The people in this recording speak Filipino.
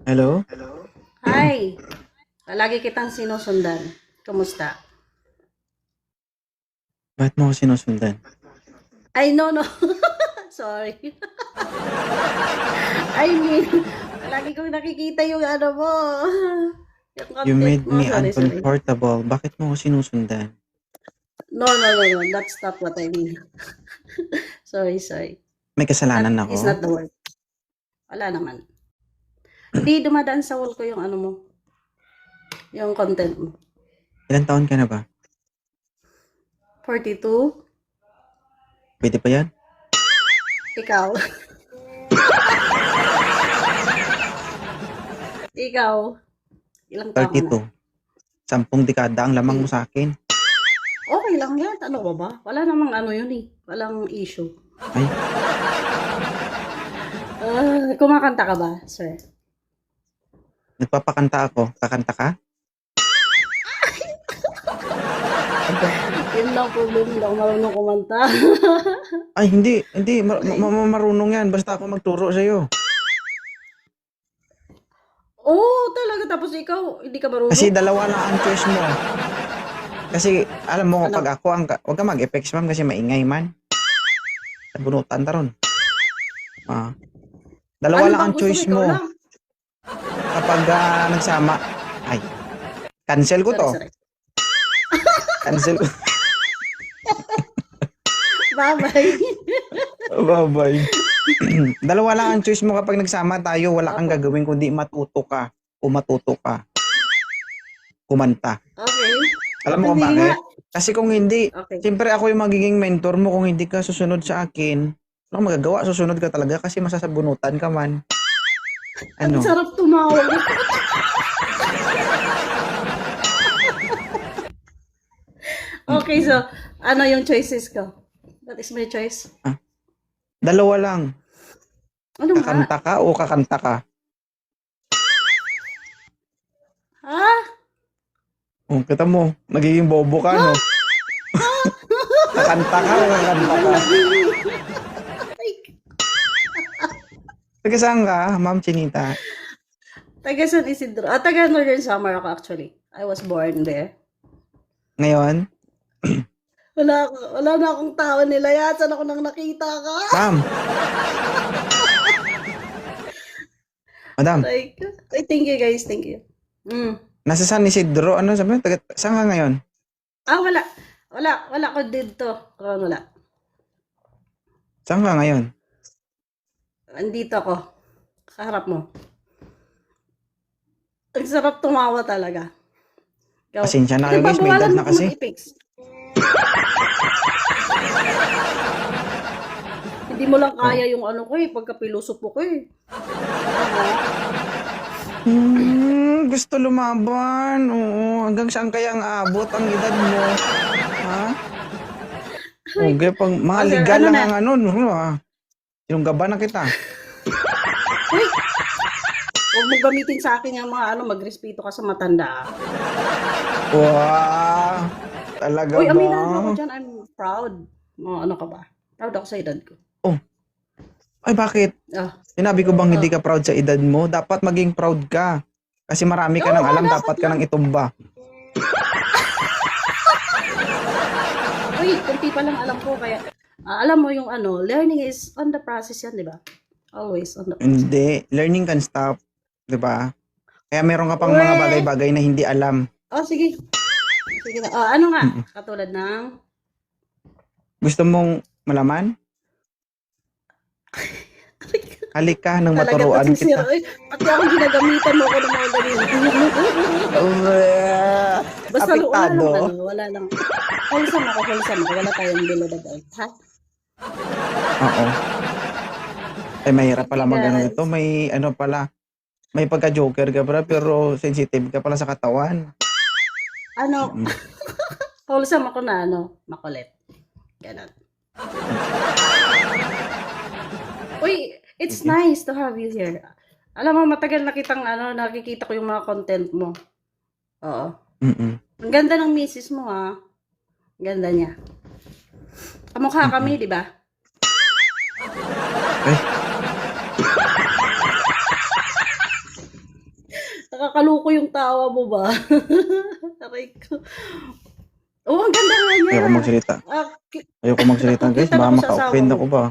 Hello? Hi! Lagi kitang sinusundan. Kamusta? Bakit mo ako sinusundan? Ay, no. Sorry. I mean, lagi kong nakikita yung ano mo. Yung You content made mo. me Sorry. uncomfortable. Bakit mo ako sinusundan? No. That's not what I mean. Sorry. May That kasalanan is ako? not the word. Wala naman. Hindi dumadaan sa wall ko yung ano mo. Yung content mo. Ilan taon ka na ba? 42? Pwede pa yan? Ikaw? Ikaw? Ilang taon ka na? 32. 10 dekada ang lamang mo sa akin. Okay lang yan. Ano ba? Wala namang ano yun eh. Walang issue. Ay, Kumakanta ka ba, sir? nagpapakanta ako. Kakanta ka? Yun lang problem. Hindi ako marunong kumanta. Ay, hindi. Hindi. Marunong yan. Basta ako magturo sa'yo. Talaga. Tapos ikaw, hindi ka Kasi marunong? dalawa lang ang choice mo. Kasi, alam mo, Ano? pag ako ang... Huwag ka mag-effects, ma'am, kasi maingay man. Nabunutan ta ron. Ah. Dalawa Ano lang bang ang gusto mo? choice Ikaw mo. lang. Kapag nagsama. Ay, cancel ko to. Sorry. Cancel ko. Bye-bye. Bye-bye. Dalawa lang ang choice mo kapag nagsama tayo. Wala kang Opo. gagawin kundi matuto ka. O matuto ka. Kumanta. Okay. Alam mo kung Hindi nga. bakit? Kasi kung hindi, Okay. siyempre ako yung magiging mentor mo kung hindi ka susunod sa akin. Ano magagawa? Susunod ka talaga kasi masasabunutan ka man. Ang Ano? sarap tumawag. Okay, so, ano yung choices ko? That is my choice. Dalawa lang. Ano nga? Kakanta ka o kakanta ka. Ha? Oh, kita mo, magiging bobo ka, no? Kakanta ka o kakanta ka. Taga saan ka, Ma'am Chinita? Taga San Isidro. Taga Northern Samar ako actually. I was born there. Ngayon? Wala na akong tao nila. Saan ako nang nakita ka? Ma'am. Madam, Like, ay, thank you guys. Thank you. nasa San Isidro, ano sabi mo? Saan ka ngayon? Wala ko dito. Wala. Saan ka ngayon? Andito ako. Kaharap mo. Ang sarap tumawa talaga. Ikaw. Pasensya na kayo guys, may edad Pinagbabawalan na mo ko kasi. mag-ipix. Hindi mo lang kaya yung ano ko eh, pagkapilusopo ko eh. Gusto lumaban. Oo, hanggang saan kaya ang abot ang edad mo? Ha? Okay, pag mga Oh, sir, legal ano lang na? ang ano, ha? Sinunggaba na kita. Uy! Huwag mo gamitin sa akin yung mga ano, magrespeto ka sa matanda. Wow! Talaga Uy, ba? aminado ako dyan. I'm proud. Ano ka ba? Proud ako sa edad ko. Ay, bakit? Ah. Sinabi ko bang hindi ka proud sa edad mo? Dapat maging proud ka. Kasi marami ka Oo, nang alam, dapat dapat ka lang. nang itumba. Uy, kunti pa lang alam ko. Kaya, alam mo yung ano, learning is on the process yan, di ba? Always on the process. Hindi. Learning can stop. 'Di ba? Kaya meron ka pang mga bagay-bagay na hindi alam. Oh, sige. Sige na. Ano nga? Katulad ng... Gusto mong malaman? Halika nang Talaga maturuan to si Sir. kita. Uy, pati ako ginagamitan mo ako ng mga ganyan. Basta Apektado. wala lang. Wholesome ako. Wala tayong below the belt, ha? Oo. Ay, mahirap pala Okay, mag-ano guys. ito. May ano pala. May pagka-joker ka pala, pero sensitive ka pala sa katawan. Ano? Wholesome ako na ano, makulit. Ganon. Uy, it's nice to have you here. Alam mo, matagal na kitang ano, nakikita ko yung mga content mo. Oo. Mm-mm. Ang ganda ng misis mo, ha? Ang ganda niya. Kamukha kami, di ba? Eh, Nakakaluko yung tawa mo ba? Aray ko. Oh, ang ganda nga niya. Ayoko magsalita. Ah, Ayoko magsalita guys. cute Baka talaga sa asawa maka-offend mo. ako ba?